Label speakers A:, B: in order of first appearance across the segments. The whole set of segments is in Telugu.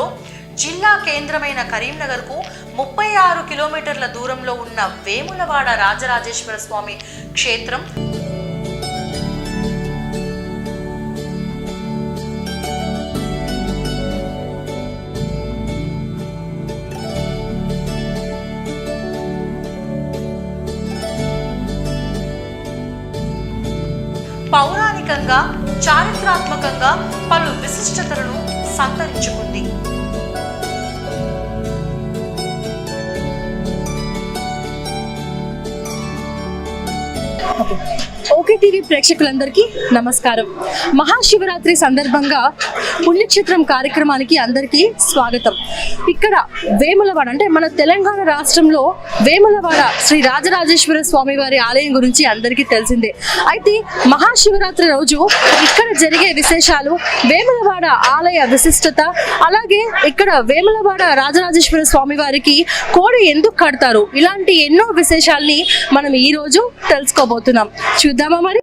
A: రాష్ట్రంలో జిల్లా కేంద్రమైన కరీంనగర్కు 36 కిలోమీటర్ల దూరంలో ఉన్న వేములవాడ రాజరాజేశ్వర స్వామి క్షేత్రం పౌరాణికంగా, చారిత్రాత్మకంగా పలు విశిష్టతలను సంతరించుకుంది.
B: ఓకే టీవీ ప్రేక్షకులందరికీ నమస్కారం. మహాశివరాత్రి సందర్భంగా పుణ్యక్షేత్రం కార్యక్రమానికి అందరికీ స్వాగతం. ఇక్కడ వేములవాడ అంటే మన తెలంగాణ రాష్ట్రంలో వేములవాడ శ్రీ రాజరాజేశ్వర స్వామి వారి ఆలయం గురించి అందరికీ తెలిసిందే. అయితే మహాశివరాత్రి రోజు ఇక్కడ జరిగే విశేషాలు, వేములవాడ ఆలయ విశిష్టత, అలాగే ఇక్కడ వేములవాడ రాజరాజేశ్వర స్వామి వారికి కోడి ఎందుకు కడతారు, ఇలాంటి ఎన్నో విశేషాల్ని మనం ఈ రోజు తెలుసుకోబోతున్నాం. చూద్దామా మరి?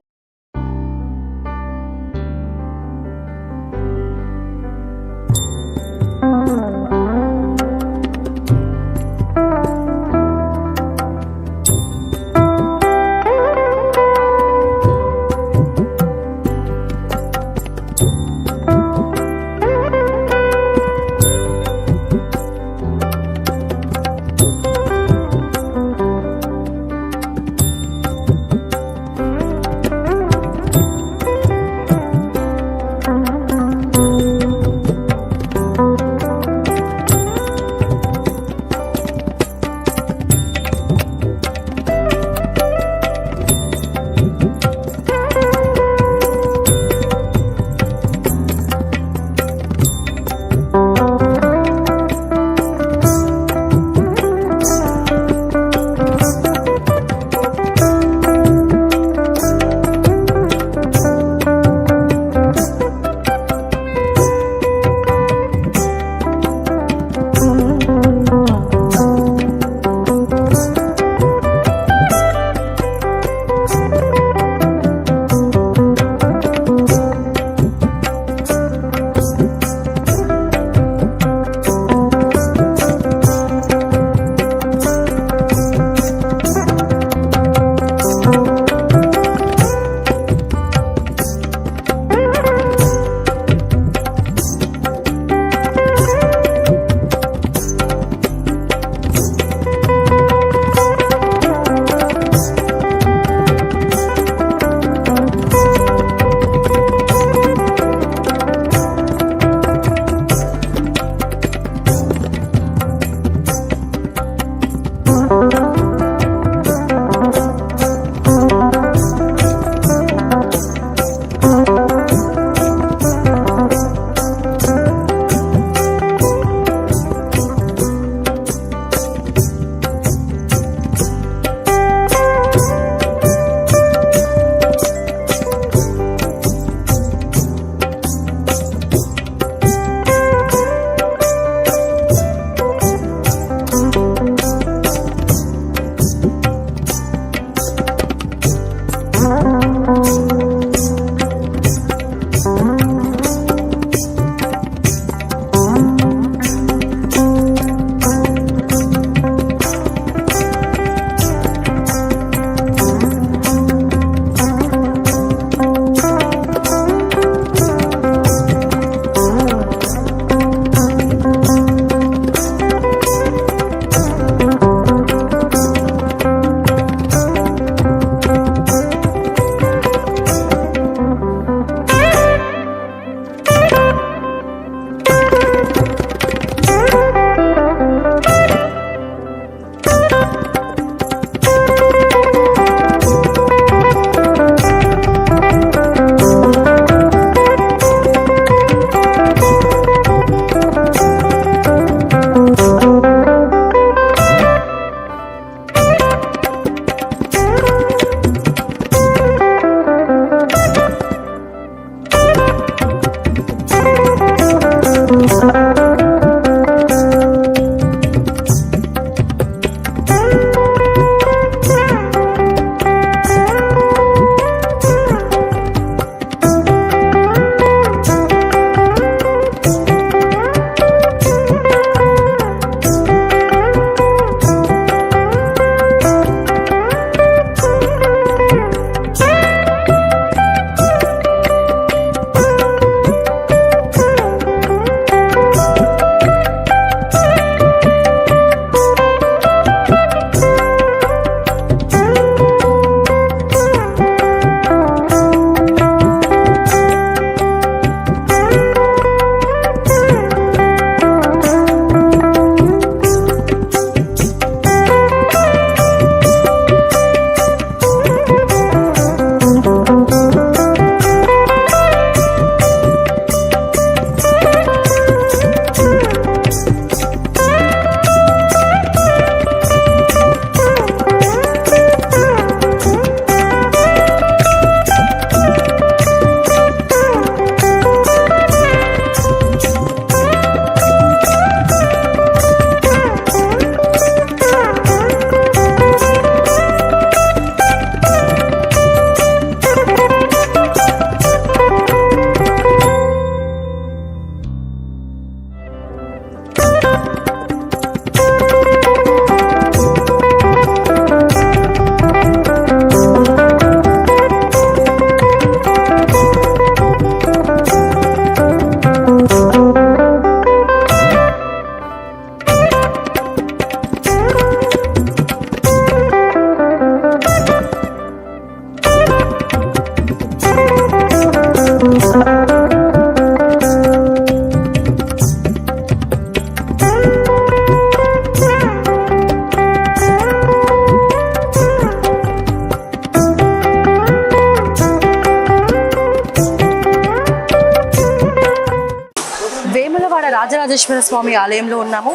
B: రాజరాజేశ్వర స్వామి ఆలయంలో ఉన్నాము.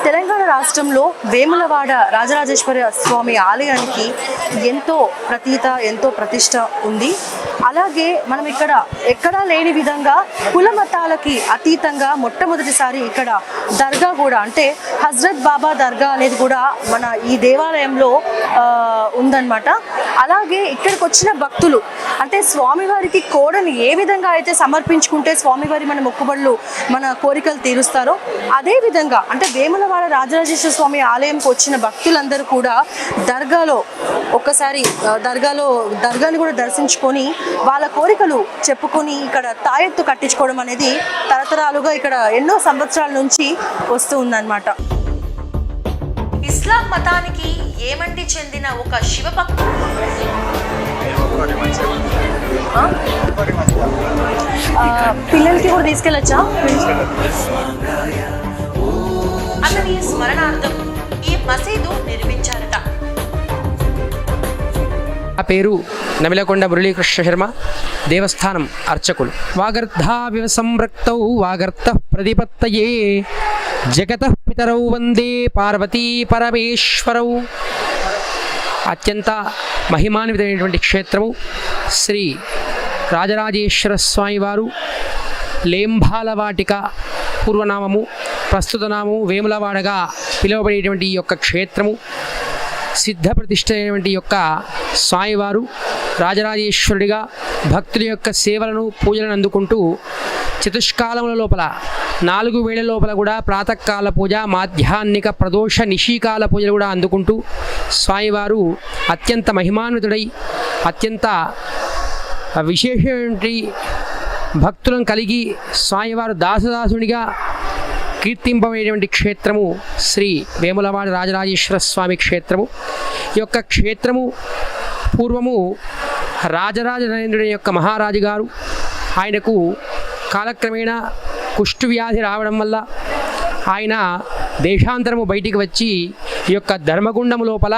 B: తెలంగాణ రాష్ట్రంలో వేములవాడ రాజరాజేశ్వర స్వామి ఆలయానికి ఎంతో ఎంతో ప్రతిష్ట ఉంది. అలాగే మనం ఇక్కడ ఎక్కడా లేని విధంగా కుల మతాలకి అతీతంగా మొట్టమొదటిసారి ఇక్కడ దర్గా కూడా, అంటే హజ్రత్ బాబా దర్గా అనేది కూడా మన ఈ దేవాలయంలో ఉందన్నమాట. అలాగే ఇక్కడికి వచ్చిన భక్తులు అంటే స్వామివారికి కోడని ఏ విధంగా అయితే సమర్పించుకుంటే స్వామివారి మన మొక్కుబడులు మన కోరికలు తీరుస్తారో అదే విధంగా అంటే వేములవాడ రాజరాజేశ్వర స్వామి ఆలయంకి వచ్చిన భక్తులందరూ కూడా దర్గాలో ఒక్కసారి దర్గాని కూడా దర్శించుకొని వాళ్ళ కోరికలు చెప్పుకొని ఇక్కడ తాయెత్తు కట్టించుకోవడం అనేది తరతరాలుగా ఇక్కడ ఎన్నో సంవత్సరాల నుంచి వస్తూ ఉందన్నమాట.
A: ఇస్లాం మతానికి ఏమండి చెందిన ఒక శివభక్తుడు
B: పిల్లలకి కూడా తీసుకెళ్ళచ్చా?
A: అతని స్మరణార్థం ఈ మసీదు నిర్మించారట.
C: ఆ పేరు నమిలకొండ మురళీకృష్ణ శర్మ, దేవస్థానం అర్చకులు. వాగర్ధావివ సంరక్తౌ వాగర్త ప్రతిపత్తయే జగతః పితరౌ వందే పార్వతీ పరమేశ్వరౌ. అత్యంత మహిమాన్వితమైనటువంటి క్షేత్రము శ్రీ రాజరాజేశ్వర స్వామివారు లేంబాలవాటిక పూర్వనామము, ప్రస్తుత నామము వేములవాడగా పిలువబడేటువంటి ఈ యొక్క క్షేత్రము సిద్ధ ప్రతిష్ఠ అయినటువంటి యొక్క స్వామివారు రాజరాజేశ్వరుడిగా భక్తుల యొక్క సేవలను పూజలను అందుకుంటూ చతుష్కాలముల లోపల 4 వేళ లోపల కూడా ప్రాతకాల పూజ, మాధ్యాహ్నిక ప్రదోష నిశీకాల పూజలు కూడా అందుకుంటూ స్వామివారు అత్యంత మహిమాన్వితుడై అత్యంత విశేషమైనటువంటి భక్తులను కలిగి స్వామివారు దాసదాసునిగా కీర్తింపబడేటువంటి క్షేత్రము శ్రీ వేములవాడ రాజరాజేశ్వర స్వామి క్షేత్రము. ఈ యొక్క క్షేత్రము పూర్వము రాజరాజ నరేంద్రుడి యొక్క మహారాజు గారు ఆయనకు కాలక్రమేణా కుష్టు వ్యాధి రావడం వల్ల ఆయన దేశాంతరము బయటికి వచ్చి ఈ యొక్క ధర్మగుండము లోపల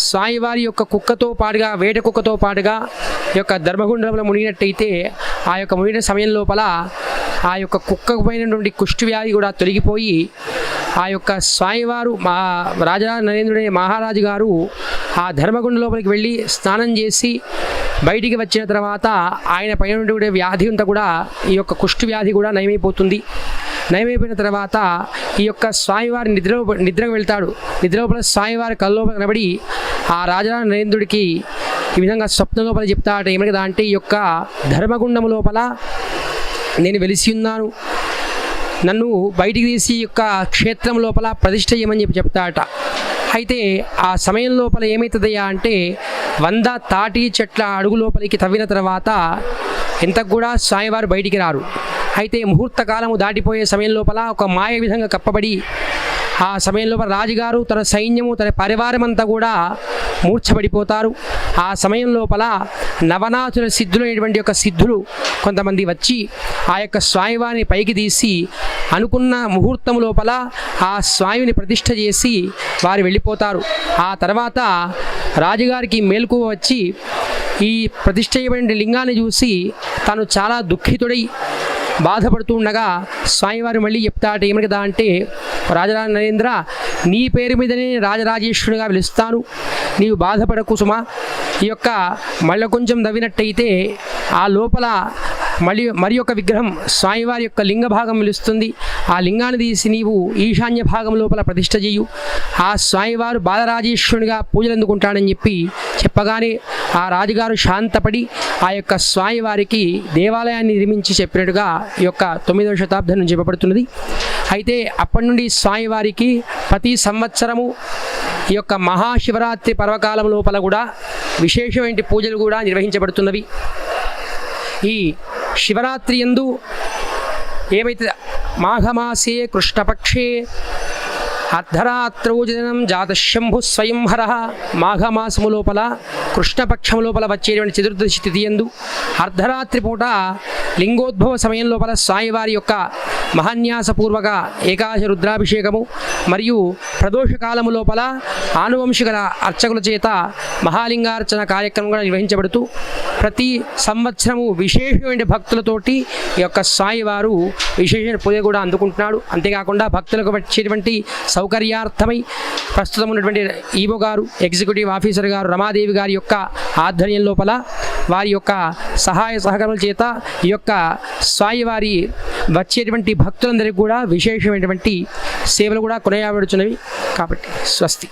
C: స్వామివారి యొక్క కుక్కతో పాటుగా వేట కుక్కతో పాటుగా ఈ యొక్క ధర్మగుండంలో మునిగినట్టయితే ఆ యొక్క మునిగిన సమయం లోపల ఆ యొక్క కుక్కకు పోయినటువంటి కుష్టు వ్యాధి కూడా తొలగిపోయి ఆ యొక్క స్వామివారు మా రాజరాజ నరేంద్రుడి మహారాజు గారు ఆ ధర్మగుండ లోపలికి వెళ్ళి స్నానం చేసి బయటికి వచ్చిన తర్వాత ఆయన పైన వ్యాధి అంతా కూడా ఈ యొక్క కుష్టు వ్యాధి కూడా నయమైపోతుంది. నయమైపోయిన తర్వాత ఈ యొక్క స్వామివారి నిద్రకు వెళ్తాడు. నిద్రలోపల స్వామివారి కళ్ళలోపల కనబడి ఆ రాజరాజ నరేంద్రుడికి ఈ విధంగా స్వప్నం లోపల చెప్తాడు. ఏమని కదా అంటే, ఈ యొక్క ధర్మగుండము లోపల నేను వెలిసి ఉన్నాను, నన్ను బయటికి తీసి యొక్క క్షేత్రం లోపల ప్రతిష్ఠ చేయమని చెప్తాడట. అయితే ఆ సమయం లోపల ఏమవుతుందయ్యా అంటే 100 తాటి చెట్ల అడుగు లోపలికి తవ్విన తర్వాత ఇంతకు కూడా స్వామివారు బయటికి రారు. అయితే ముహూర్త కాలము దాటిపోయే సమయం లోపల ఒక మాయ విధంగా కప్పబడి ఆ సమయం లోపల రాజుగారు తన సైన్యము తన పరివారం అంతా కూడా మూర్ఛపడిపోతారు. ఆ సమయం లోపల నవనాథుల సిద్ధులైనటువంటి యొక్క సిద్ధులు కొంతమంది వచ్చి ఆ యొక్క స్వామివారిని పైకి తీసి అనుకున్న ముహూర్తం లోపల ఆ స్వామిని ప్రతిష్ఠ చేసి వారు వెళ్ళిపోతారు. ఆ తర్వాత రాజుగారికి మేలుకు వచ్చి ఈ ప్రతిష్ఠ చేయబడిన లింగాన్ని చూసి తాను చాలా దుఃఖితుడై బాధపడుతూ ఉండగా స్వామివారు మళ్ళీ చెప్తాడు. ఏమని కదా అంటే, రాజరాజ నరేంద్ర, నీ పేరు మీదనే రాజరాజేశ్వరుడిగా పిలుస్తాను, నీవు బాధపడకు సుమా. ఈ యొక్క మళ్ళీ కొంచెం దవ్వినట్టయితే ఆ లోపల మరి యొక్క విగ్రహం స్వామివారి యొక్క లింగ భాగం పిలుస్తుంది. ఆ లింగాన్ని తీసి నీవు ఈశాన్య భాగం లోపల ప్రతిష్ఠ చేయు, ఆ స్వామివారు బాలరాజేశ్వరునిగా పూజలు అందుకుంటాడని చెప్పగానే ఆ రాజుగారు శాంతపడి ఆ యొక్క స్వామివారికి దేవాలయాన్ని నిర్మించి చెప్పినట్టుగా ఈ యొక్క 9వ శతాబ్దం నుంచి చెప్పబడుతున్నది. అయితే అప్పటి నుండి స్వామివారికి ప్రతి సంవత్సరము ఈ యొక్క మహాశివరాత్రి పర్వకాలం లోపల కూడా విశేషమైన పూజలు కూడా నిర్వహించబడుతున్నవి. ఈ శివరాత్రి యందు ఏమైతే మాఘమాసే కృష్ణపక్షే అర్ధరాత్రోజనం జాతశంభు స్వయంహర మాఘమాసము లోపల కృష్ణపక్షము లోపల వచ్చేటువంటి చతుర్దశి తిథి యందు అర్ధరాత్రి పూట లింగోద్భవ సమయం లోపల స్వామివారి యొక్క మహాన్యాసపూర్వక ఏకాదశ రుద్రాభిషేకము మరియు ప్రదోష కాలము లోపల ఆనువంశికల అర్చకుల చేత మహాలింగార్చన కార్యక్రమం కూడా నిర్వహించబడుతూ ప్రతి సంవత్సరము విశేషమైన భక్తులతోటి ఈ యొక్క స్వామివారు విశేషమైన పూజ కూడా అందుకుంటున్నాడు. అంతేకాకుండా భక్తులకు వచ్చేటువంటి సౌకర్యార్థమై ప్రస్తుతం ఉన్నటువంటి ఈవో గారు, ఎగ్జిక్యూటివ్ ఆఫీసర్ గారు రమాదేవి గారి యొక్క ఆధ్వర్యం లోపల వారి యొక్క సహాయ సహకారాల చేత ఈ యొక్క స్వామివారి వచ్చేటువంటి భక్తులందరికీ కూడా విశేషమైనటువంటి సేవలు కూడా కొనసాగబడుచున్నవి. కాబట్టి స్వస్తి.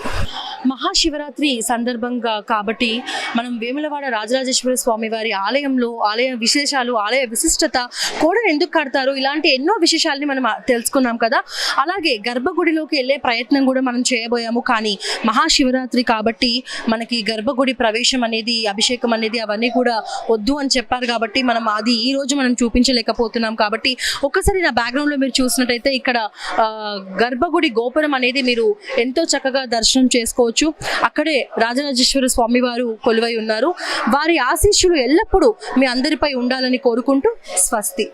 B: మహాశివరాత్రి సందర్భంగా కాబట్టి మనం వేములవాడ రాజరాజేశ్వర స్వామి వారి ఆలయంలో ఆలయ విశేషాలు, ఆలయ విశిష్టత, కోడను ఎందుకు కడతారు, ఇలాంటి ఎన్నో విశేషాలని మనం తెలుసుకున్నాం కదా. అలాగే గర్భగుడిలోకి వెళ్ళే ప్రయత్నం కూడా మనం చేయబోయాము. కానీ మహాశివరాత్రి కాబట్టి మనకి గర్భగుడి ప్రవేశం అనేది, అభిషేకం అనేది అవన్నీ కూడా వద్దు అని చెప్పారు. కాబట్టి మనం అది ఈ రోజు మనం చూపించలేకపోతున్నాం. కాబట్టి ఒక్కసారి నా బ్యాక్గ్రౌండ్లో మీరు చూసినట్టయితే ఇక్కడ గర్భగుడి గోపురం అనేది మీరు ఎంతో చక్కగా దర్శనం చేసుకోవచ్చు. అక్కడే రాజరాజేశ్వర స్వామి వారు కొలువై ఉన్నారు. వారి ఆశీస్సులు ఎల్లప్పుడూ మీ అందరిపై ఉండాలని కోరుకుంటూ స్వస్తి.